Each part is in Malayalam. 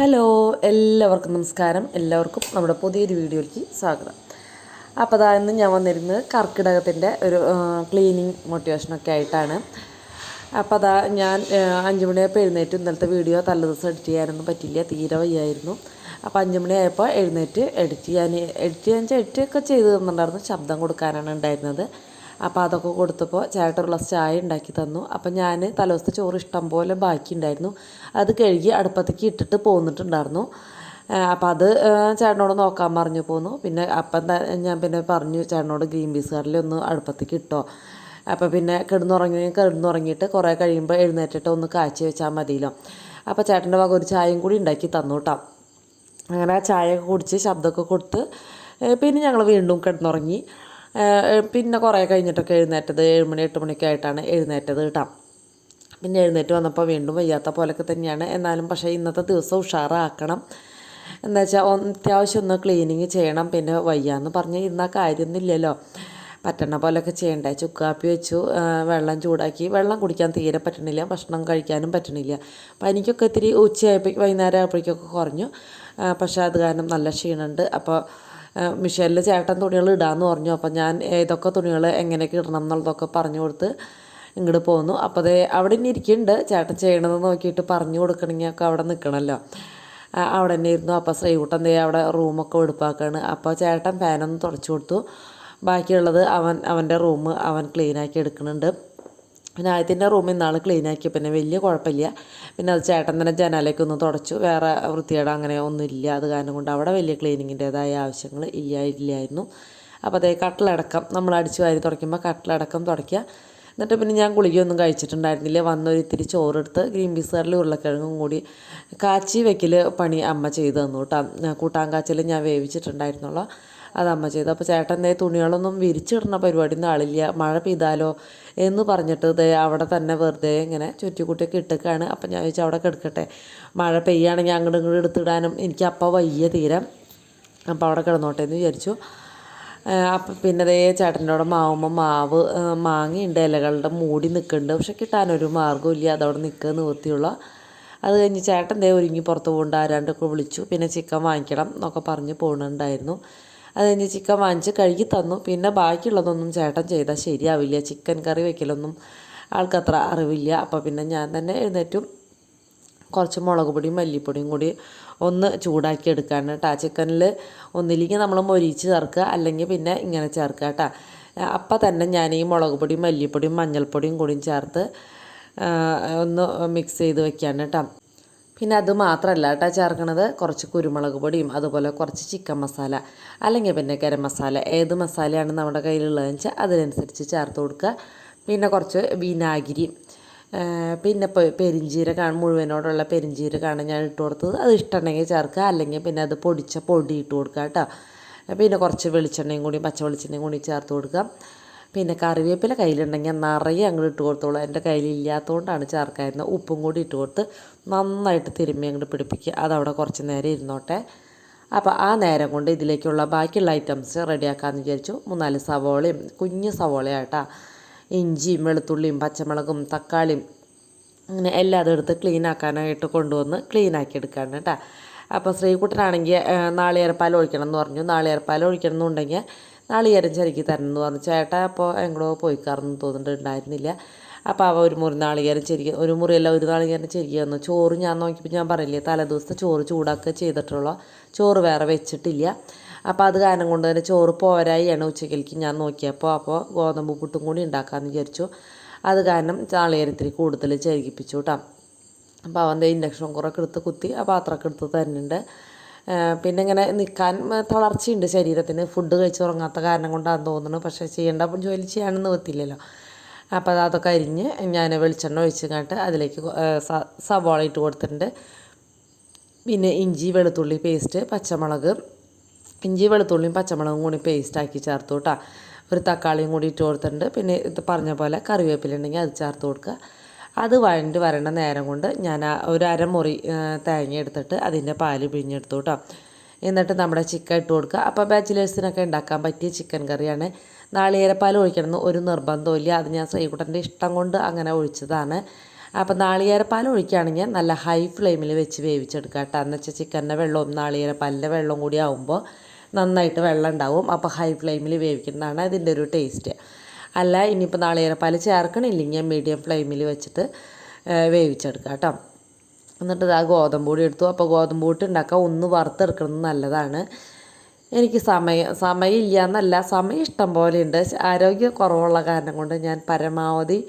ഹലോ, എല്ലാവർക്കും നമസ്കാരം. എല്ലാവർക്കും നമ്മുടെ പുതിയൊരു വീഡിയോയിലേക്ക് സ്വാഗതം. അപ്പോൾ ഇന്ന് ഞാൻ വന്നിരുന്നത് കർക്കിടകത്തിൻ്റെ ഒരു ക്ലീനിങ് മോട്ടിവേഷനൊക്കെ ആയിട്ടാണ്. അപ്പോൾ ഞാൻ 5 മണിയായപ്പോൾ എഴുന്നേറ്റ്. ഇന്നലത്തെ വീഡിയോ തലേദിവസം എഡിറ്റ് ചെയ്യാനൊന്നും പറ്റില്ല, തീരെ വയ്യായിരുന്നു. അപ്പോൾ 5 മണിയായപ്പോൾ എഴുന്നേറ്റ് എഡിറ്റ് എഡിറ്റൊക്കെ ചെയ്ത് തന്നിട്ടുണ്ടായിരുന്നു. ശബ്ദം കൊടുക്കാനാണ് ഉണ്ടായിരുന്നത്. അപ്പോൾ അതൊക്കെ കൊടുത്തപ്പോൾ ചേട്ടൻ ഒരു ഗ്ലാസ് ചായ ഉണ്ടാക്കി തന്നു. അപ്പോൾ ഞാൻ തലേദിവസത്തെ ചോറ് ഇഷ്ടം പോലെ ബാക്കി ഉണ്ടായിരുന്നു. അത് കഴുകി അടുപ്പത്തേക്ക് ഇട്ടിട്ട് പോന്നിട്ടുണ്ടായിരുന്നു. അപ്പോൾ അത് ചേട്ടനോട് നോക്കാൻ പറഞ്ഞു പോന്നു. പിന്നെ അപ്പം ഞാൻ പിന്നെ പറഞ്ഞു ചേട്ടനോട് ഗ്രീൻ പീസ് കറിൽ ഒന്ന് അടുപ്പത്തേക്ക് ഇട്ടോ. അപ്പോൾ പിന്നെ കിടന്നുറങ്ങിയിട്ട് കുറേ കഴിയുമ്പോൾ എഴുന്നേറ്റിട്ട് ഒന്ന് കാച്ചി വെച്ചാൽ മതിയല്ലോ. അപ്പോൾ ചേട്ടൻ്റെ വക ഒരു ചായയും കൂടി ഉണ്ടാക്കി തന്നു കേട്ടോ. അങ്ങനെ ആ ചായയൊക്കെ കുടിച്ച് ശബ്ദമൊക്കെ കൊടുത്ത് പിന്നെ ഞങ്ങൾ വീണ്ടും കിടന്നുറങ്ങി. പിന്നെ കുറേ കഴിഞ്ഞിട്ടൊക്കെ എഴുന്നേറ്റത് 7 മണി 8 മണിയൊക്കെ ആയിട്ടാണ് എഴുന്നേറ്റത് കേട്ടോ. പിന്നെ എഴുന്നേറ്റ് വന്നപ്പോൾ വീണ്ടും വയ്യാത്ത പോലൊക്കെ തന്നെയാണ്. എന്നാലും പക്ഷേ ഇന്നത്തെ ദിവസം ഉഷാറാക്കണം. എന്താ വെച്ചാൽ അത്യാവശ്യം ഒന്ന് ക്ലീനിങ് ചെയ്യണം. പിന്നെ വയ്യാന്ന് പറഞ്ഞ് ഇരുന്നാൽ കാര്യമൊന്നുമില്ലല്ലോ, പറ്റണ പോലെയൊക്കെ ചെയ്യണ്ടേ. ചുക്കാപ്പി വെച്ചു, വെള്ളം ചൂടാക്കി. വെള്ളം കുടിക്കാൻ തീരെ പറ്റണില്ല, ഭക്ഷണം കഴിക്കാനും പറ്റണില്ല. പനിക്കൊക്കെ ഇത്തിരി ഉച്ചയായപ്പോഴേക്കും വൈകുന്നേരം ആയപ്പോഴേക്കൊക്കെ കുറഞ്ഞു. പക്ഷേ അത് കാരണം നല്ല ക്ഷീണമുണ്ട്. അപ്പോൾ മിഷേലിൽ ചേട്ടൻ തുണികൾ ഇടാമെന്ന് പറഞ്ഞു. അപ്പോൾ ഞാൻ ഏതൊക്കെ തുണികൾ എങ്ങനെയൊക്കെ ഇടണം എന്നുള്ളതൊക്കെ പറഞ്ഞു കൊടുത്ത് ഇങ്ങോട്ട് പോന്നു. അപ്പോൾ അവിടെ തന്നെ ഇരിക്കുന്നുണ്ട്. ചേട്ടൻ ചെയ്യണമെന്ന് നോക്കിയിട്ട് പറഞ്ഞു കൊടുക്കണമെങ്കിൽ ഒക്കെ അവിടെ നിൽക്കണമല്ലോ, അവിടെ തന്നെ ഇരുന്നു. അപ്പോൾ ശ്രീകുട്ടൻ അവിടെ റൂമൊക്കെ വെടുപ്പാക്കാണ്. അപ്പോൾ ചേട്ടൻ ഫാനൊന്ന് തുടച്ചു കൊടുത്തു. ബാക്കിയുള്ളത് അവൻ്റെ റൂം അവൻ ക്ലീനാക്കി എടുക്കുന്നുണ്ട്. പിന്നെ ആദ്യത്തിൻ്റെ റൂമിൽ ഇന്നാൾ ക്ലീനാക്കി, പിന്നെ വലിയ കുഴപ്പമില്ല. പിന്നെ അത് ചേട്ടൻ തന്നെ ജനാലയൊക്കെ ഒന്ന് തുടച്ചു. വേറെ വൃത്തിയേട് അങ്ങനെ ഒന്നുമില്ല. അത് കാരണം കൊണ്ട് അവിടെ വലിയ ക്ലീനിങ്ങിൻ്റേതായ ആവശ്യങ്ങൾ ഇല്ലായിരുന്നു. അപ്പോൾ അതേ കട്ടിലടക്കം നമ്മൾ അടിച്ചു വാരി തുടയ്ക്കുമ്പോൾ കട്ടിലടക്കം തുടയ്ക്കുക. എന്നിട്ട് പിന്നെ ഞാൻ ഗുളികയൊന്നും കഴിച്ചിട്ടുണ്ടായിരുന്നില്ല. വന്നൊരിത്തിരി ചോറെടുത്ത് ഗ്രീൻ പീസ് കറിൽ ഉരുളക്കിഴങ്ങും കൂടി കാച്ചി വെക്കൽ പണി അമ്മ ചെയ്ത് തന്നു കേട്ടോ. കൂട്ടാൻ കാച്ചിൽ ഞാൻ വേവിച്ചിട്ടുണ്ടായിരുന്നുള്ളൂ, അത് അമ്മ ചെയ്തു. അപ്പോൾ ചേട്ടൻ തുണികളൊന്നും വിരിച്ചിടുന്ന പരിപാടിയൊന്നും ആളില്ല. മഴ പെയ്താലോ എന്ന് പറഞ്ഞിട്ട് അവിടെ തന്നെ വെറുതെ ഇങ്ങനെ ചുറ്റിക്കുട്ടിയൊക്കെ ഇട്ടേക്കാണ്. അപ്പം ഞാൻ ചോദിച്ചാൽ അവിടെ കിടക്കട്ടെ, മഴ പെയ്യുകയാണെങ്കിൽ അങ്ങോട്ടും ഇങ്ങോട്ടും എടുത്തിടാനും എനിക്ക് അപ്പം വയ്യ തീരെ. അപ്പോൾ അവിടെ കിടന്നോട്ടെ എന്ന് വിചാരിച്ചു. അപ്പം പിന്നെ ചേട്ടൻ്റെ അവിടെ മാവ് മാങ്ങയുണ്ട്, ഇലകളുടെ മൂടി നിൽക്കുന്നുണ്ട്. പക്ഷെ കിട്ടാനൊരു മാർഗ്ഗമില്ല, അതവിടെ നിൽക്കുക നിവൃത്തിയുള്ള. അത് കഴിഞ്ഞ് ചേട്ടൻ ഒരുങ്ങി പുറത്ത് പോകേണ്ട ആരാണ്ടൊക്കെ വിളിച്ചു. പിന്നെ ചിക്കൻ വാങ്ങിക്കണം എന്നൊക്കെ പറഞ്ഞ് പോകുന്നുണ്ടായിരുന്നു. അത് കഴിഞ്ഞ് ചിക്കൻ വാങ്ങിച്ച് കഴുകി തന്നു. പിന്നെ ബാക്കിയുള്ളതൊന്നും ചേട്ടൻ ചെയ്താൽ ശരിയാവില്ല. ചിക്കൻ കറി വയ്ക്കലൊന്നും ആൾക്കത്ര അറിവില്ല. അപ്പോൾ പിന്നെ ഞാൻ തന്നെ എഴുന്നേറ്റും കുറച്ച് മുളക് പൊടിയും മല്ലിപ്പൊടിയും കൂടി ഒന്ന് ചൂടാക്കി എടുക്കാണ് കേട്ടോ. ചിക്കനിൽ ഒന്നില്ലെങ്കിൽ നമ്മൾ മൊരിച്ച് ചേർക്കുക, അല്ലെങ്കിൽ പിന്നെ ഇങ്ങനെ ചേർക്കുക കേട്ടോ. അപ്പം തന്നെ ഞാൻ ഈ മുളക് പൊടിയും മല്ലിപ്പൊടിയും മഞ്ഞൾപ്പൊടിയും കൂടിയും ചേർത്ത് ഒന്ന് മിക്സ് ചെയ്ത് വെക്കാണ് കേട്ടോ. പിന്നെ അത് മാത്രമല്ല കേട്ടോ ചേർക്കണത്, കുറച്ച് കുരുമുളക് പൊടിയും അതുപോലെ കുറച്ച് ചിക്കൻ മസാല അല്ലെങ്കിൽ പിന്നെ ഗരം മസാല, ഏത് മസാലയാണ് നമ്മുടെ കയ്യിലുള്ളതെന്ന് വെച്ചാൽ അതിനനുസരിച്ച് ചേർത്ത് കൊടുക്കുക. പിന്നെ കുറച്ച് വിനാഗിരി, പിന്നെ പെരിഞ്ചീരകമാണ്, മുഴുവനോടുള്ള പെരിഞ്ചീരകമാണ് ഞാൻ ഇട്ട് കൊടുത്തത്. അത് ഇഷ്ടമുണ്ടെങ്കിൽ ചേർക്കുക, അല്ലെങ്കിൽ പിന്നെ അത് പൊടിച്ച പൊടി ഇട്ട് കൊടുക്കുക കേട്ടോ. പിന്നെ കുറച്ച് വെളിച്ചെണ്ണയും കൂടി പച്ച വെളിച്ചെണ്ണയും കൂടി ചേർത്ത് കൊടുക്കുക. പിന്നെ കറിവേപ്പില കയ്യിലുണ്ടെങ്കിൽ നിറയെ അങ്ങോട്ട് ഇട്ട് കൊടുത്തോളൂ. എൻ്റെ കയ്യിലില്ലാത്തതുകൊണ്ടാണ് ചേർക്കായിരുന്നത്. ഉപ്പും കൂടി ഇട്ട് കൊടുത്ത് നന്നായിട്ട് തിരുമ്മി അങ്ങോട്ട് പിടിപ്പിക്കുക. അതവിടെ കുറച്ച് നേരം ഇരുന്നോട്ടെ. അപ്പോൾ ആ നേരം കൊണ്ട് ഇതിലേക്കുള്ള ബാക്കിയുള്ള ഐറ്റംസ് റെഡിയാക്കാമെന്ന് വിചാരിച്ചു. 3-4 സവോളയും, കുഞ്ഞ് സവോളയാട്ടാ, ഇഞ്ചിയും വെളുത്തുള്ളിയും പച്ചമുളകും തക്കാളിയും അങ്ങനെ എല്ലാതും എടുത്ത് ക്ലീൻ ആക്കാനായിട്ട് കൊണ്ടുവന്ന് ക്ലീനാക്കി എടുക്കാണ് കേട്ടോ. അപ്പോൾ ശ്രീകുട്ടനാണെങ്കിൽ നാളികേരപ്പാൽ ഒഴിക്കണം എന്ന് പറഞ്ഞു. നാളികേരപ്പാൽ ഒഴിക്കണം എന്നുണ്ടെങ്കിൽ നാളികേരം ചരുക്കി തരണം എന്ന് പറഞ്ഞു. ചേട്ടാ അപ്പോൾ എങ്ങോട്ടോ പോയിക്കാറെന്ന് തോന്നുന്നുണ്ടായിരുന്നില്ല. അപ്പോൾ അവ ഒരു മുറി നാളികേരം ഒരു മുറിയല്ല ഒരു നാളികേരം ചെരുക്കി തന്നു. ചോറ് ഞാൻ നോക്കിയപ്പോൾ ഞാൻ പറയില്ലേ, തലേദിവസത്തെ ചോറ് ചൂടാക്കുക ചെയ്തിട്ടുള്ള ചോറ് വേറെ വെച്ചിട്ടില്ല. അപ്പോൾ അത് കാരണം കൊണ്ട് തന്നെ ചോറ് പോരായിയാണ് ഉച്ചക്കലേക്ക് ഞാൻ നോക്കിയപ്പോൾ. അപ്പോൾ ഗോതമ്പ് പുട്ടും കൂടി ഉണ്ടാക്കാമെന്ന് വിചാരിച്ചു. അത് കാരണം നാളികേരത്തിരി കൂടുതൽ ചരുകിപ്പിച്ചു കേട്ടോ. അപ്പോൾ അവൻ്റെ ഇൻഡക്ഷൻ കുക്കറൊക്കെ എടുത്ത് കുത്തി ആ പാത്രമൊക്കെ എടുത്ത് തരുന്നുണ്ട്. പിന്നെ ഇങ്ങനെ നിൽക്കാൻ തളർച്ചയുണ്ട് ശരീരത്തിന്, ഫുഡ് കഴിച്ച് ഉറങ്ങാത്ത കാരണം കൊണ്ടാണെന്ന് തോന്നുന്നു. പക്ഷേ ചെയ്യേണ്ട ജോലി ചെയ്യാനൊന്നും എത്തില്ലല്ലോ. അപ്പോൾ അതൊക്കെ അരിഞ്ഞ് ഞാൻ വെളിച്ചെണ്ണ ഒഴിച്ച് കണ്ടിട്ട് അതിലേക്ക് സവാള ഇട്ട് കൊടുത്തിട്ടുണ്ട്. പിന്നെ ഇഞ്ചി വെളുത്തുള്ളി പേസ്റ്റ്, പച്ചമുളക്, ഇഞ്ചി വെളുത്തുള്ളിയും പച്ചമുളകും കൂടി പേസ്റ്റാക്കി ചേർത്ത് കേട്ടോ. ഒരു തക്കാളിയും കൂടി ഇട്ട് കൊടുത്തിട്ടുണ്ട്. പിന്നെ ഇത് പറഞ്ഞ പോലെ കറിവേപ്പില ഉണ്ടെങ്കിൽ അത് ചേർത്ത് കൊടുക്കുക. അത് വരേണ്ട നേരം കൊണ്ട് ഞാൻ ഒരു അരമുറി തേങ്ങ എടുത്തിട്ട് അതിൻ്റെ പാല് പിഴിഞ്ഞെടുത്തു കേട്ടോ. എന്നിട്ട് നമ്മുടെ ചിക്കൻ ഇട്ട് കൊടുക്കുക. അപ്പോൾ ബാച്ചിലേഴ്സിനൊക്കെ ഉണ്ടാക്കാൻ പറ്റിയ ചിക്കൻ കറിയാണ്. നാളികേരപ്പാൽ ഒഴിക്കണമെന്ന് ഒരു നിർബന്ധമില്ല. അത് ഞാൻ ശ്രീകുട്ടൻ്റെ ഇഷ്ടം കൊണ്ട് അങ്ങനെ ഒഴിച്ചതാണ്. അപ്പോൾ നാളികേരപ്പാൽ ഒഴിക്കുകയാണെങ്കിൽ നല്ല ഹൈ ഫ്ലെയിമിൽ വെച്ച് വേവിച്ചെടുക്കുക കേട്ടോ. എന്ന് വെച്ചാൽ ചിക്കൻ്റെ വെള്ളവും നാളികേരപ്പാലിൻ്റെ വെള്ളവും കൂടി ആകുമ്പോൾ നന്നായിട്ട് വെള്ളം ഉണ്ടാവും. അപ്പോൾ ഹൈ ഫ്ലെയിമിൽ വേവിക്കുന്നതാണ് അതിൻ്റെ ഒരു ടേസ്റ്റ്. അല്ല ഇനിയിപ്പോൾ നാളികേരപ്പാൽ ചേർക്കണില്ലെങ്കിൽ മീഡിയം ഫ്ലെയിമിൽ വെച്ചിട്ട് വേവിച്ചെടുക്കുക കേട്ടോ. എന്നിട്ട് ഇതാ ഗോതമ്പ് പൊടി എടുത്തു. അപ്പോൾ ഗോതമ്പ് പൊടി ഉണ്ടാക്കാൻ ഒന്ന് വറുത്തെടുക്കുന്നത് നല്ലതാണ്. എനിക്ക് സമയമില്ല എന്നല്ല, സമയം ഇഷ്ടം പോലെ ഉണ്ട്. ആരോഗ്യ കുറവുള്ള കാരണം കൊണ്ട് ഞാൻ പരമാവധി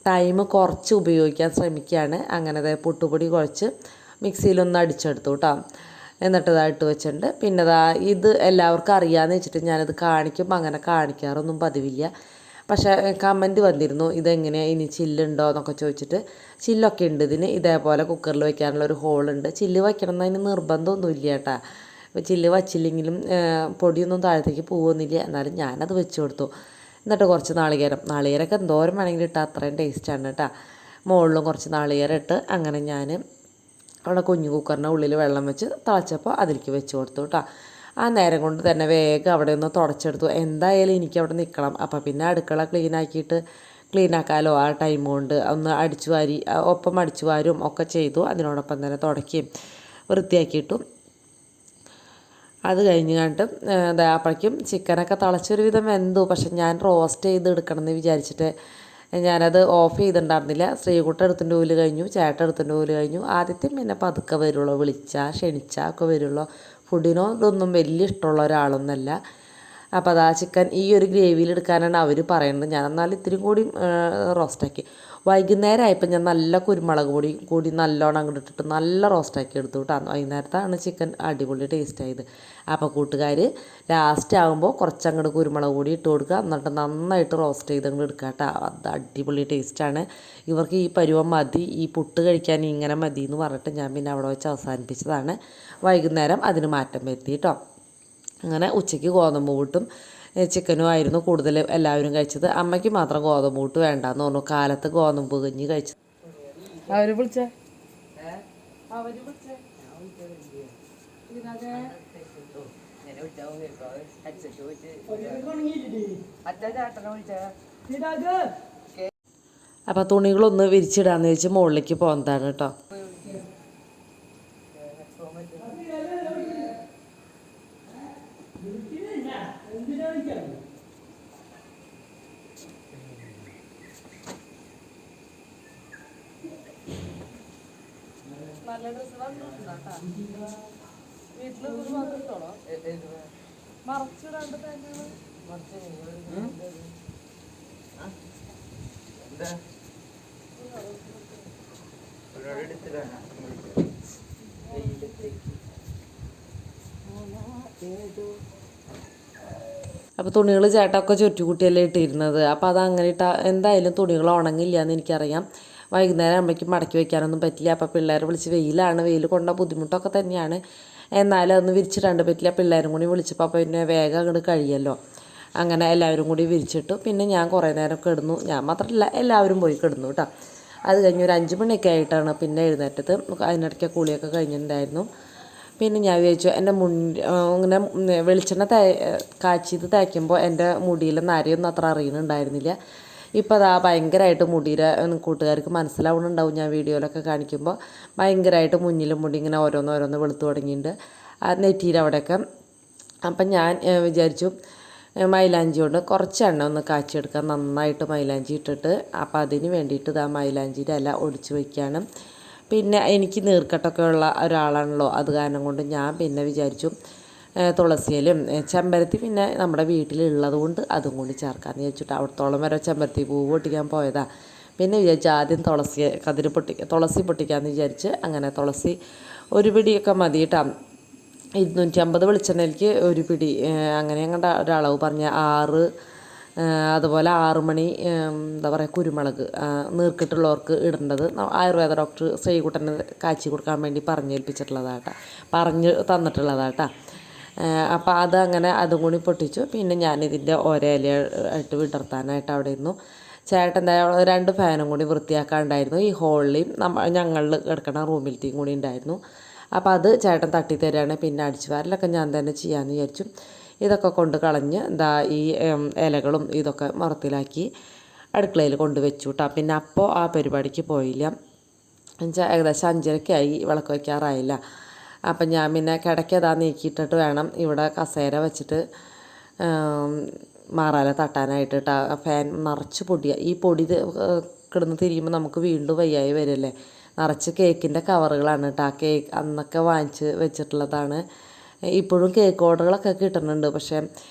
ടൈം കുറച്ച് ഉപയോഗിക്കാൻ ശ്രമിക്കുകയാണ്. അങ്ങനെ പുട്ടുപൊടി കുഴച്ച് മിക്സിയിലൊന്ന് അടിച്ചെടുത്തു കേട്ടോ. എന്നിട്ട് ഇതായിട്ട് വെച്ചിട്ടുണ്ട്. പിന്നെ ഇത് എല്ലാവർക്കും അറിയാമെന്ന് വെച്ചിട്ട് ഞാനത് കാണിക്കുമ്പോൾ അങ്ങനെ കാണിക്കാറൊന്നും പതിവില്ല. പക്ഷേ കമൻറ്റ് വന്നിരുന്നു ഇതെങ്ങനെയാണ് ഇനി ചില്ലുണ്ടോ എന്നൊക്കെ ചോദിച്ചിട്ട്. ചില്ലൊക്കെ ഉണ്ട് ഇതിന്. ഇതേപോലെ കുക്കറിൽ വയ്ക്കാനുള്ള ഒരു ഹോളുണ്ട്. ചില്ല് വയ്ക്കണം എന്നതിന് നിർബന്ധമൊന്നുമില്ല കേട്ടോ. ചില്ല് വച്ചില്ലെങ്കിലും പൊടിയൊന്നും താഴത്തേക്ക് പോകുന്നില്ല. എന്നാലും ഞാനത് വെച്ച് കൊടുത്തു. എന്നിട്ട് കുറച്ച് നാളികേരമൊക്കെ എന്തോരം വേണമെങ്കിലും ഇട്ടാൽ അത്രയും ടേസ്റ്റാണ് കേട്ടോ. മുകളിലും കുറച്ച് നാളികേരം ഇട്ട് അങ്ങനെ ഞാൻ അവിടെ കുഞ്ഞു കുക്കറിൻ്റെ ഉള്ളിൽ വെള്ളം വെച്ച് തിളച്ചപ്പോൾ അതിലേക്ക് വെച്ച് കൊടുത്തു കേട്ടോ. ആ നേരം കൊണ്ട് തന്നെ വേഗം അവിടെ ഒന്ന് തുടച്ചെടുത്തു. എന്തായാലും എനിക്ക് അവിടെ നിൽക്കണം. അപ്പോൾ പിന്നെ അടുക്കള ക്ലീനാക്കാമല്ലോ ആ ടൈം കൊണ്ട്. ഒന്ന് അടിച്ചു വാരി ഒപ്പം അടിച്ചു വാരും ഒക്കെ ചെയ്തു. അതിനോടൊപ്പം തന്നെ തുടയ്ക്കുകയും വൃത്തിയാക്കിയിട്ടു. അത് കഴിഞ്ഞ് കണ്ടിട്ട് അപ്പോഴേക്കും ചിക്കനൊക്കെ തിളച്ചൊരു വിധം വെന്തു. പക്ഷെ ഞാൻ റോസ്റ്റ് ചെയ്തെടുക്കണം എന്ന് വിചാരിച്ചിട്ട് ഞാനത് ഓഫ് ചെയ്തിട്ടുണ്ടായിരുന്നില്ല. ശ്രീകുട്ടൻ എടുത്തിൻ്റെ ഊല് കഴിഞ്ഞു, ചേട്ടൻ എടുത്തിൻ്റെ ഊല് കഴിഞ്ഞു. ആദ്യത്തെ പിന്നെ പതുക്കെ വരുള്ളൂ, ക്ഷണിച്ചാൽ ഒക്കെ വരുള്ളൂ. ഫുഡിനോ ഇതൊന്നും വലിയ ഇഷ്ടമുള്ള ഒരാളൊന്നുമല്ല. അപ്പോൾ അത് ആ ചിക്കൻ ഈ ഒരു ഗ്രേവിയിൽ എടുക്കാനാണ് അവർ പറയുന്നത്. ഞാൻ എന്നാലും ഇത്തിരി കൂടി റോസ്റ്റാക്കി. വൈകുന്നേരം ആയപ്പോൾ ഞാൻ നല്ല കുരുമുളക് പൊടി കൂടി നല്ലോണം അങ്ങോട്ട് ഇട്ടിട്ട് നല്ല റോസ്റ്റാക്കി എടുത്തു കേട്ടോ. വൈകുന്നേരത്താണ് ചിക്കൻ അടിപൊളി ടേസ്റ്റായത്. അപ്പോൾ കൂട്ടുകാർ ലാസ്റ്റ് ആകുമ്പോൾ കുറച്ചങ്ങോട്ട് കുരുമുളക് പൊടി ഇട്ട് കൊടുക്കുക. എന്നിട്ട് നന്നായിട്ട് റോസ്റ്റ് ചെയ്ത് അങ്ങോട്ട് എടുക്കുക കേട്ടോ. അത് അടിപൊളി ടേസ്റ്റാണ്. ഇവർക്ക് ഈ പരുവം മതി, ഈ പുട്ട് കഴിക്കാൻ ഇങ്ങനെ മതി എന്ന് പറഞ്ഞിട്ട് ഞാൻ പിന്നെ അവിടെ വെച്ച് അവസാനിപ്പിച്ചതാണ്. വൈകുന്നേരം അതിന് മാറ്റം വരുത്തി കേട്ടോ. അങ്ങനെ ഉച്ചയ്ക്ക് ഗോതമ്പ് പുട്ടും ചിക്കനും ആയിരുന്നു കൂടുതൽ എല്ലാവരും കഴിച്ചത്. അമ്മയ്ക്ക് മാത്രം ഗോതമ്പ് പുട്ട് വേണ്ടാന്ന് പറഞ്ഞു. കാലത്ത് ഗോതമ്പ് കഞ്ഞി കഴിച്ചത്. അവർ വിളിച്ചേ അപ്പോൾ തുണികളൊന്ന് വിരിച്ചിടാന്ന് വെച്ച് മുകളിലേക്ക് പോകുന്നതാണ് കേട്ടോ. നല്ല ഡ്രസ്സ് വന്നിട്ടുണ്ടാ വീട്ടിൽ വന്നിട്ടോളോ മറച്ചിടാണ്ട് തന്നെ അപ്പോൾ തുണികൾ ചേട്ടൊക്കെ ചുറ്റുകുട്ടിയല്ലേ ഇട്ടിരുന്നത്. അപ്പോൾ അതങ്ങനെ എന്തായാലും തുണികൾ ഉണങ്ങില്ല എന്ന് എനിക്കറിയാം. വൈകുന്നേരം ആകുമ്പോഴേക്കും മടക്കി വയ്ക്കാനൊന്നും പറ്റില്ല. അപ്പോൾ പിള്ളേരെ വിളിച്ച് വെയിൽ കൊണ്ട ബുദ്ധിമുട്ടൊക്കെ തന്നെയാണ്. എന്നാലും അതൊന്നും വിരിച്ചിടാണ്ട് പറ്റില്ല. പിള്ളേരും കൂടി വിളിച്ചപ്പോൾ അപ്പോൾ പിന്നെ വേഗം അങ്ങോട്ട് കഴിയുമല്ലോ. അങ്ങനെ എല്ലാവരും കൂടി വിരിച്ചിട്ടു. പിന്നെ ഞാൻ കുറേ നേരം കിടന്നു. ഞാൻ മാത്രമല്ല എല്ലാവരും പോയി കിടന്നു കേട്ടോ. അത് കഴിഞ്ഞ് ഒരു 5 മണിയൊക്കെ ആയിട്ടാണ് പിന്നെ എഴുന്നേറ്റത്. അതിനിടയ്ക്ക് കുളിയൊക്കെ കഴിഞ്ഞിട്ടുണ്ടായിരുന്നു. പിന്നെ ഞാൻ വിചാരിച്ചു എൻ്റെ ഇങ്ങനെ വെളിച്ചെണ്ണ കാച്ചിയത് തേക്കുമ്പോൾ എൻ്റെ മുടിയിൽ നരയൊന്നും അത്ര അറിയുന്നുണ്ടായിരുന്നില്ല. ഇപ്പോൾ അതാ ഭയങ്കരമായിട്ട് മുടിയുടെ കൂട്ടുകാർക്ക് മനസ്സിലാവുന്നുണ്ടാവും. ഞാൻ വീഡിയോയിലൊക്കെ കാണിക്കുമ്പോൾ ഭയങ്കരമായിട്ട് മുന്നിലും മുടി ഇങ്ങനെ ഓരോന്ന് വെളുത്തു തുടങ്ങിയിട്ടുണ്ട് ആ നെറ്റിയിൽ അവിടെയൊക്കെ. അപ്പം ഞാൻ വിചാരിച്ചു മൈലാഞ്ചി കൊണ്ട് കുറച്ച് എണ്ണ ഒന്ന് കാച്ചിയെടുക്കാം, നന്നായിട്ട് മൈലാഞ്ചി ഇട്ടിട്ട്. അപ്പോൾ അതിന് വേണ്ടിയിട്ട് ഇതാ മൈലാഞ്ചിയുടെ ഇല ഒടിച്ച് വയ്ക്കുകയാണ്. പിന്നെ എനിക്ക് നീർക്കെട്ടൊക്കെ ഉള്ള ഒരാളാണല്ലോ, അത് കാരണം കൊണ്ട് ഞാൻ പിന്നെ വിചാരിച്ചു തുളസിയിലും ചെമ്പരത്തി പിന്നെ നമ്മുടെ വീട്ടിലുള്ളത് കൊണ്ട് അതും കൂടി ചേർക്കാമെന്ന് വിചാരിച്ചിട്ട് അവിടത്തോളം വരെ ചെമ്പരത്തി പൂവ് പൊട്ടിക്കാൻ പോയതാണ്. പിന്നെ വിചാരിച്ചു ആദ്യം തുളസി പൊട്ടിക്കാമെന്ന് വിചാരിച്ച് അങ്ങനെ തുളസി ഒരു പിടിയൊക്കെ മതി കേട്ടോ. 250 വെളിച്ചെണ്ണയിലേക്ക് ഒരു പിടി അങ്ങനെ ഞങ്ങളുടെ ഒരളവ് പറഞ്ഞ 6 അതുപോലെ 6 മണി എന്താ പറയുക കുരുമുളക് നീർക്കിട്ടുള്ളവർക്ക് ഇടേണ്ടത് ആയുർവേദ ഡോക്ടർ ശ്രീകുട്ടനെ കാച്ചി കൊടുക്കാൻ വേണ്ടി പറഞ്ഞു തന്നിട്ടുള്ളതാട്ടാ. അപ്പോൾ അതങ്ങനെ അതും കൂടി പൊട്ടിച്ചു. പിന്നെ ഞാനിതിൻ്റെ ഒരേല ആയിട്ട് വിടർത്താനായിട്ട് അവിടെ ഇരുന്നു. ചേട്ടൻ 2 ഫാനും കൂടി വൃത്തിയാക്കാനുണ്ടായിരുന്നു. ഈ ഹോളിലെയും ഞങ്ങളിൽ കിടക്കണ റൂമിലത്തെയും കൂടി ഉണ്ടായിരുന്നു. അപ്പോൾ അത് ചേട്ടൻ തട്ടി തരികയാണ്. പിന്നെ അടിച്ചു വാരലൊക്കെ ഞാൻ തന്നെ ചെയ്യാമെന്ന് വിചാരിച്ചു. ഇതൊക്കെ കൊണ്ട് കളഞ്ഞ് ഈ ഇലകളും ഇതൊക്കെ മുറത്തിലാക്കി അടുക്കളയിൽ കൊണ്ടുവച്ചു കേട്ടോ. പിന്നെ അപ്പോൾ ആ പരിപാടിക്ക് പോയില്ല. എന്നുവെച്ചാൽ ഏകദേശം 5:30 വിളക്ക് വയ്ക്കാറായില്ല. അപ്പം ഞാൻ പിന്നെ കിടക്കതാ നീക്കിയിട്ടിട്ട് വേണം ഇവിടെ കസേര വെച്ചിട്ട് മാറാല തട്ടാനായിട്ട് കേട്ടോ. ഫാൻ നിറച്ച് പൊടിയാണ്. ഈ പൊടി കിടന്ന് തിരിയുമ്പോൾ നമുക്ക് വീണ്ടും വയ്യായി വരില്ലേ. നിറച്ച് കേക്കിൻ്റെ കവറുകളാണ് കേട്ടോ. ആ കേക്ക് അന്നൊക്കെ വാങ്ങിച്ച് വെച്ചിട്ടുള്ളതാണ്. ഇപ്പോഴും കേക്ക് ഓർഡറുകളൊക്കെ കിട്ടുന്നുണ്ട്. പക്ഷേ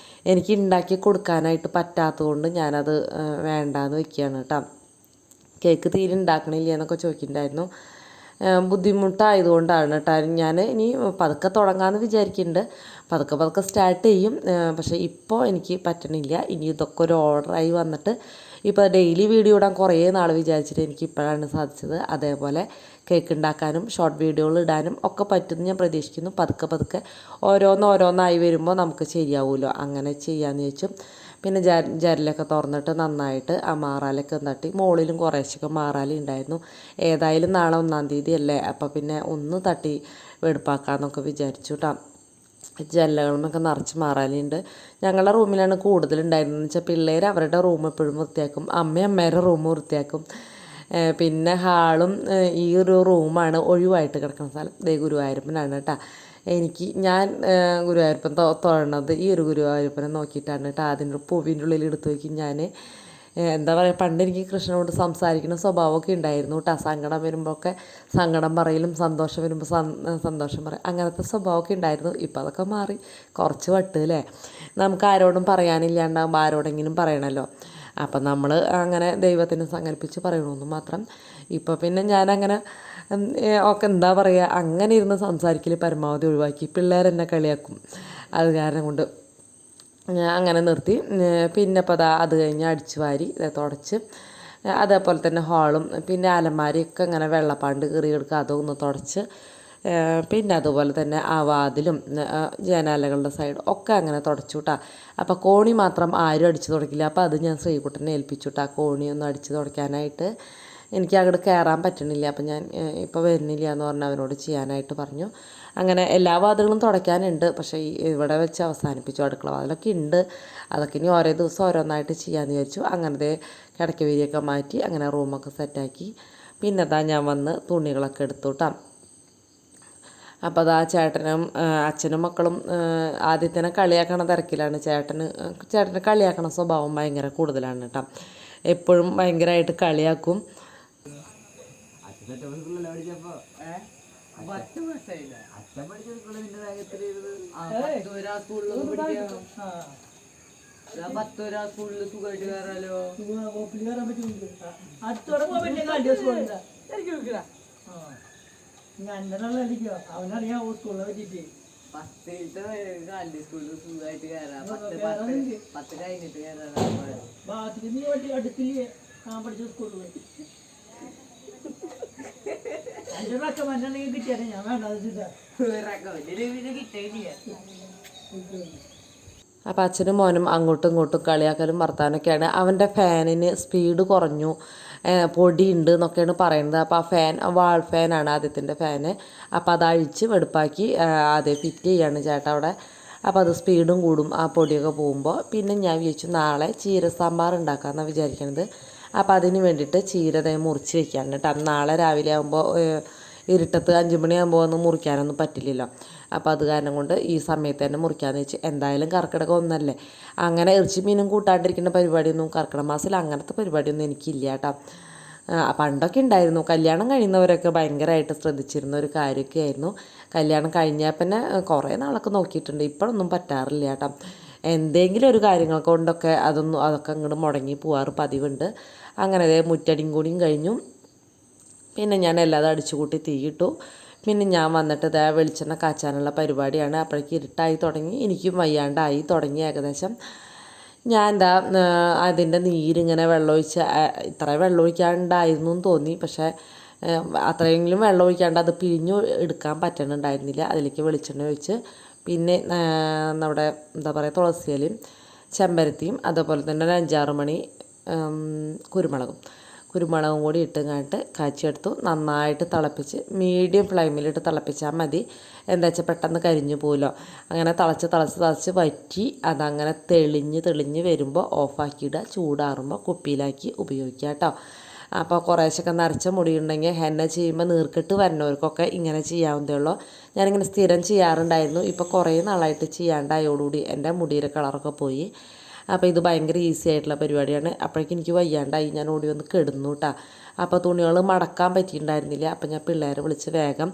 എനിക്ക് ഉണ്ടാക്കി കൊടുക്കാനായിട്ട് പറ്റാത്തതുകൊണ്ട് ഞാനത് വേണ്ടാന്ന് വെക്കുകയാണ് കേട്ടോ. കേക്ക് തീരെ ഉണ്ടാക്കണില്ല എന്നൊക്കെ ചോദിക്കുന്നുണ്ടായിരുന്നു. ബുദ്ധിമുട്ടായതുകൊണ്ടാണ് കേട്ടോ. ഞാൻ ഇനി പതുക്കെ തുടങ്ങാമെന്ന് വിചാരിക്കുന്നുണ്ട്. പതുക്കെ സ്റ്റാർട്ട് ചെയ്യും. പക്ഷേ ഇപ്പോൾ എനിക്ക് പറ്റണില്ല. ഇനി ഇതൊക്കെ ഒരു ഓർഡറായി വന്നിട്ട് ഇപ്പോൾ ഡെയിലി വീഡിയോ ഇടാൻ കുറേ നാൾ വിചാരിച്ചിട്ട് എനിക്ക് ഇപ്പോഴാണ് സാധിച്ചത്. അതേപോലെ കേക്ക് ഉണ്ടാക്കാനും ഷോർട്ട് വീഡിയോകൾ ഇടാനും ഒക്കെ പറ്റുമെന്ന് ഞാൻ പ്രതീക്ഷിക്കുന്നു. പതുക്കെ ഓരോന്നായി വരുമ്പോൾ നമുക്ക് ശരിയാവുമല്ലോ. അങ്ങനെ ചെയ്യാമെന്ന് ചോദിച്ചു. പിന്നെ ജനലൊക്കെ തുറന്നിട്ട് നന്നായിട്ട് ആ മാറാലൊക്കെ തട്ടി. മുകളിലും കുറേശ്ശൊക്കെ മാറാല ഉണ്ടായിരുന്നു. ഏതായാലും നാളെ 1-ാം തീയതി അല്ലേ, അപ്പോൾ പിന്നെ ഒന്ന് തട്ടി വെടുപ്പാക്കാമെന്നൊക്കെ വിചാരിച്ചു കേട്ടോ. ജനലുകളിലൊക്കെ നിറച്ച് മാറാലുണ്ട്. ഞങ്ങളുടെ റൂമിലാണ് കൂടുതലുണ്ടായിരുന്നതെന്ന് വെച്ചാൽ പിള്ളേർ അവരുടെ റൂം എപ്പോഴും വൃത്തിയാക്കും, അമ്മയുടെ റൂം വൃത്തിയാക്കും. പിന്നെ ഹാളും ഈ ഒരു റൂമാണ് ഒഴിവായിട്ട് കിടക്കുന്ന സ്ഥലം. ദേ ഗുരുവായൂരപ്പനാണ് കേട്ടോ. ഞാൻ ഗുരുവായൂരപ്പൻ തൊഴണത് ഈ ഒരു ഗുരുവായൂരപ്പനെ നോക്കിയിട്ടാണ് കേട്ടോ. അതിൻ്റെ പൂവിൻ്റെ ഉള്ളിൽ എടുത്ത് വയ്ക്കും ഞാൻ. എന്താ പറയുക, പണ്ട് എനിക്ക് കൃഷ്ണനോട് സംസാരിക്കുന്ന സ്വഭാവമൊക്കെ ഉണ്ടായിരുന്നു കേട്ടോ. സങ്കടം വരുമ്പോഴൊക്കെ സങ്കടം പറയലും, സന്തോഷം വരുമ്പോൾ സന്തോഷം പറയും, അങ്ങനത്തെ സ്വഭാവമൊക്കെ ഉണ്ടായിരുന്നു. ഇപ്പം അതൊക്കെ മാറി. കുറച്ച് വട്ട് അല്ലേ. നമുക്ക് ആരോടും പറയാനില്ലാണ്ടാകുമ്പോൾ ആരോടെങ്കിലും പറയണമല്ലോ. അപ്പം നമ്മൾ അങ്ങനെ ദൈവത്തിന് സങ്കല്പിച്ച് പറയണമെന്ന് മാത്രം. ഇപ്പോൾ പിന്നെ ഞാനങ്ങനെ ഒക്കെ എന്താ പറയുക, അങ്ങനെ ഇരുന്ന് സംസാരിക്കൽ പരമാവധി ഒഴിവാക്കി. പിള്ളേരെന്നെ കളിയാക്കും. അത് കാരണം കൊണ്ട് ഞാൻ അങ്ങനെ നിർത്തി. പിന്നെ ഇപ്പോൾ അത് കഴിഞ്ഞ് അടിച്ച് വാരി തുടച്ച്, അതേപോലെ തന്നെ ഹാളും പിന്നെ അലമാരിയൊക്കെ ഇങ്ങനെ വെള്ളപ്പാണ്ട് കീറി എടുക്കുക, അതൊന്ന് തുടച്ച്, പിന്നെ അതുപോലെ തന്നെ ആ വാതിലും ജനാലകളുടെ സൈഡ് ഒക്കെ അങ്ങനെ തുടച്ചു കേട്ടോ. അപ്പോൾ കോണി മാത്രം ആരും അടിച്ച് തുടക്കില്ല. അപ്പോൾ അത് ഞാൻ ശ്രീകുട്ടനെ ഏൽപ്പിച്ചു കേട്ടോ. കോണി ഒന്ന് അടിച്ച് തുടയ്ക്കാനായിട്ട്. എനിക്ക് അങ്ങോട്ട് കയറാൻ പറ്റണില്ല. അപ്പം ഞാൻ ഇപ്പോൾ വരുന്നില്ല എന്ന് പറഞ്ഞ് അവനോട് ചെയ്യാനായിട്ട് പറഞ്ഞു. അങ്ങനെ എല്ലാ വാതിലുകളും തുടയ്ക്കാനുണ്ട്. പക്ഷേ ഇവിടെ വെച്ച് അവസാനിപ്പിച്ചു. അടുക്കള വാതിലൊക്കെ ഉണ്ട്. അതൊക്കെ ഇനി ഓരോ ദിവസം ഓരോന്നായിട്ട് ചെയ്യാമെന്ന് വിചാരിച്ചു. അങ്ങനത്തെ കിടക്ക വിരിയൊക്കെ മാറ്റി അങ്ങനെ റൂമൊക്കെ സെറ്റാക്കി. പിന്നെ ഞാൻ വന്ന് തുണികളൊക്കെ എടുത്തു കേട്ടോ. അപ്പോൾ അതാ ചേട്ടനും അച്ഛനും മക്കളും ആദ്യത്തിനെ കളിയാക്കണ തിരക്കിലാണ്. ചേട്ടന് കളിയാക്കണ സ്വഭാവം ഭയങ്കര കൂടുതലാണ് കേട്ടോ. എപ്പോഴും ഭയങ്കരമായിട്ട് കളിയാക്കും. സ്കൂളിൽ സുഖമായിട്ട് കയറാലോ. അവനറിയാം സ്കൂളിനെ പറ്റിട്ട്. 10 സ്കൂളിൽ സുഖമായിട്ട് കയറാം. 10 കഴിഞ്ഞിട്ട് കയറാം. അടുത്തില്ലേ ഞാൻ പഠിച്ച സ്കൂളിൽ പോയി. 5 റെക്കമെൻഡ് കിട്ടിയാലേ ഞാൻ വേണ്ട കിട്ടിയില്ല. അപ്പോൾ അച്ഛനും മോനും അങ്ങോട്ടും ഇങ്ങോട്ടും കളിയാക്കലും വർത്താനൊക്കെയാണ്. അവൻ്റെ ഫാനിന് സ്പീഡ് കുറഞ്ഞു, പൊടിയുണ്ട് എന്നൊക്കെയാണ് പറയുന്നത്. അപ്പോൾ ആ ഫാൻ വാൾ ഫാനാണ് ആദ്യത്തിൻ്റെ ഫാന്. അപ്പോൾ അത് അഴിച്ച് വെടുപ്പാക്കി ആദ്യം ഫിറ്റ് ചെയ്യാണ് ചേട്ടാ അവിടെ. അപ്പോൾ അത് സ്പീഡും കൂടും ആ പൊടിയൊക്കെ പോകുമ്പോൾ. പിന്നെ ഞാൻ വിചാരിച്ചു നാളെ ചീര സാമ്പാർ ഉണ്ടാക്കാമെന്നാണ് വിചാരിക്കുന്നത്. അപ്പോൾ അതിന് വേണ്ടിയിട്ട് ചീര മുറിച്ച് വയ്ക്കാൻ കേട്ടോ. നാളെ രാവിലെ ആകുമ്പോൾ ഇരുട്ടത്ത് 5 മണിയാകുമ്പോൾ ഒന്നും മുറിക്കാനൊന്നും പറ്റില്ലല്ലോ. അപ്പോൾ അത് കാരണം കൊണ്ട് ഈ സമയത്ത് തന്നെ മുറിക്കാമെന്ന് വെച്ച്. എന്തായാലും കർക്കിടകം ഒന്നല്ലേ, അങ്ങനെ ഇറച്ചി മീനും കൂട്ടാണ്ടിരിക്കുന്ന പരിപാടിയൊന്നും കർക്കിടക മാസത്തിൽ അങ്ങനത്തെ പരിപാടിയൊന്നും എനിക്കില്ല കേട്ടോ. പണ്ടൊക്കെ ഉണ്ടായിരുന്നു. കല്യാണം കഴിയുന്നവരൊക്കെ ഭയങ്കരമായിട്ട് ശ്രദ്ധിച്ചിരുന്ന ഒരു കാര്യമൊക്കെ ആയിരുന്നു. കല്യാണം കഴിഞ്ഞാൽ പിന്നെ കുറേ നാളൊക്കെ നോക്കിയിട്ടുണ്ട്. ഇപ്പോഴൊന്നും പറ്റാറില്ല കേട്ടോ. എന്തെങ്കിലും ഒരു കാര്യങ്ങൾ കൊണ്ടൊക്കെ അതൊക്കെ അങ്ങോട്ട് മുടങ്ങി പോവാറ് പതിവുണ്ട്. അങ്ങനെ മുറ്റടിയും കൂടിയും കഴിഞ്ഞു. പിന്നെ ഞാൻ എല്ലാതും അടിച്ചു കൂട്ടി തീയിട്ടു. പിന്നെ ഞാൻ വന്നിട്ട് വെളിച്ചെണ്ണ കാച്ചാനുള്ള പരിപാടിയാണ്. അപ്പോഴേക്ക് ഇരുട്ടായി തുടങ്ങി, എനിക്കും വയ്യാണ്ടായി തുടങ്ങി ഏകദേശം. ഞാൻ അതിൻ്റെ നീരിങ്ങനെ വെള്ളമൊഴിച്ച്, ഇത്ര വെള്ളമൊഴിക്കാണ്ടായിരുന്നു എന്ന് തോന്നി. പക്ഷേ അത്രയെങ്കിലും വെള്ളം ഒഴിക്കാണ്ട് അത് പിഴിഞ്ഞ് എടുക്കാൻ പറ്റണുണ്ടായിരുന്നില്ല. അതിലേക്ക് വെളിച്ചെണ്ണ ഒഴിച്ച് പിന്നെ നമ്മുടെ എന്താ പറയുക തുളസിയിലയും ചെമ്പരത്തിയും അതുപോലെ തന്നെ ഒരു 5-6 മണി കുരുമുളകും കൂടി ഇട്ടുങ്ങാട്ട് കാച്ചിയെടുത്തു. നന്നായിട്ട് തിളപ്പിച്ച് മീഡിയം ഫ്ലെയിമിലിട്ട് തിളപ്പിച്ചാൽ മതി. എന്താ വെച്ചാൽ പെട്ടെന്ന് കരിഞ്ഞു പോലോ. അങ്ങനെ തിളച്ച് വറ്റി അതങ്ങനെ തെളിഞ്ഞ് വരുമ്പോൾ ഓഫാക്കിയിടുക. ചൂടാറുമ്പോൾ കുപ്പിയിലാക്കി ഉപയോഗിക്കുക കേട്ടോ. അപ്പോൾ കുറേശ്ശൊക്കെ നരച്ച മുടിയുണ്ടെങ്കിൽ ഹെന്ന ചെയ്യുമ്പോൾ നീർക്കെട്ട് വരുന്നവർക്കൊക്കെ ഇങ്ങനെ ചെയ്യാവുന്നതേ ഉള്ളൂ. ഞാനിങ്ങനെ സ്ഥിരം ചെയ്യാറുണ്ടായിരുന്നു. ഇപ്പോൾ കുറേ നാളായിട്ട് ചെയ്യാണ്ടായോടുകൂടി എൻ്റെ മുടിയുടെ കളറൊക്കെ പോയി. അപ്പോൾ ഇത് ഭയങ്കര ഈസി ആയിട്ടുള്ള പരിപാടിയാണ്. അപ്പോഴേക്കും എനിക്ക് വയ്യാണ്ടായി, ഞാൻ ഓടി വന്ന് കിടന്നു കേട്ടോ. അപ്പോൾ തുണികൾ മടക്കാൻ പറ്റിയിട്ടുണ്ടായിരുന്നില്ല. അപ്പോൾ ഞാൻ പിള്ളേരെ വിളിച്ച് വേഗം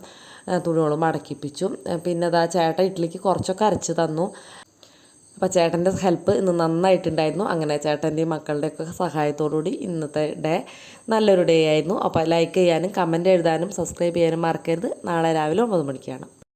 തുണികൾ മടക്കിപ്പിച്ചു. പിന്നെ അതാ ചേട്ടൻ ഇഡ്ഡലിക്ക് കുറച്ചൊക്കെ അരച്ച് തന്നു. അപ്പോൾ ചേട്ടൻ്റെ ഹെൽപ്പ് ഇന്ന് നന്നായിട്ടുണ്ടായിരുന്നു. അങ്ങനെ ചേട്ടൻ്റെയും മക്കളുടെയൊക്കെ സഹായത്തോടുകൂടി ഇന്നത്തെ ഡേ നല്ലൊരു ഡേ ആയിരുന്നു. അപ്പോൾ ലൈക്ക് ചെയ്യാനും കമൻറ്റ് എഴുതാനും സബ്സ്ക്രൈബ് ചെയ്യാനും മറക്കരുത്. നാളെ രാവിലെ 9 മണിക്കാണ്.